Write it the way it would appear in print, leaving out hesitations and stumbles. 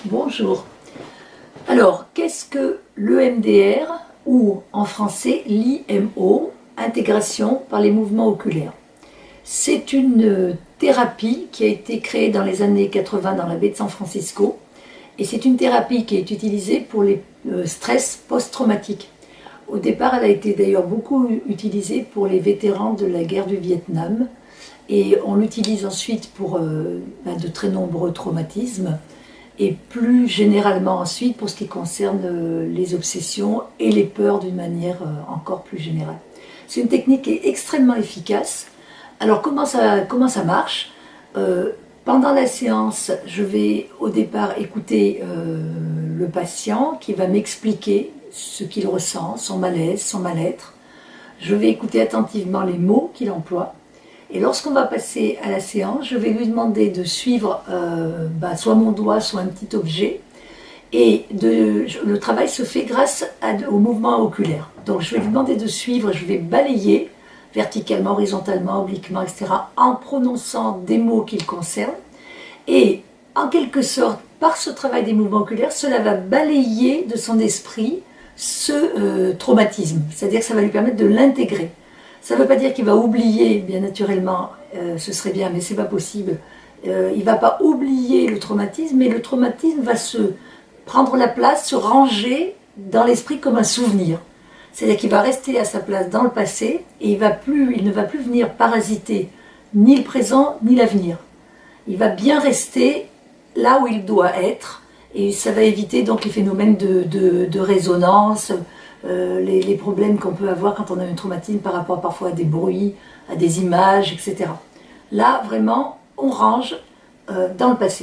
Bonjour. Alors, qu'est-ce que l'EMDR ou en français l'IMO, intégration par les mouvements oculaires? C'est une thérapie qui a été créée dans les années 80 dans la baie de San Francisco et c'est une thérapie qui est utilisée pour les stress post-traumatiques. Au départ, elle a été d'ailleurs beaucoup utilisée pour les vétérans de la guerre du Vietnam et on l'utilise ensuite pour de très nombreux traumatismes et plus généralement ensuite pour ce qui concerne les obsessions et les peurs d'une manière encore plus générale. C'est une technique qui est extrêmement efficace. Alors comment ça marche? Pendant la séance, je vais au départ écouter le patient qui va m'expliquer ce qu'il ressent, son malaise, son mal-être. Je vais écouter attentivement les mots qu'il emploie. Et lorsqu'on va passer à la séance, je vais lui demander de suivre soit mon doigt, soit un petit objet. Et le travail se fait grâce au mouvement oculaire. Donc je vais lui demander de suivre, je vais balayer verticalement, horizontalement, obliquement, etc. en prononçant des mots qui le concernent. Et en quelque sorte, par ce travail des mouvements oculaires, cela va balayer de son esprit ce traumatisme. C'est-à-dire que ça va lui permettre de l'intégrer. Ça ne veut pas dire qu'il va oublier, bien naturellement, ce serait bien, mais ce n'est pas possible. Il ne va pas oublier le traumatisme, mais le traumatisme va se prendre la place, se ranger dans l'esprit comme un souvenir. C'est-à-dire qu'il va rester à sa place dans le passé et il ne va plus venir parasiter ni le présent ni l'avenir. Il va bien rester là où il doit être et ça va éviter donc les phénomènes de résonance, les problèmes qu'on peut avoir quand on a un traumatisme par rapport parfois à des bruits, à des images, etc. Là, vraiment, on range dans le passé.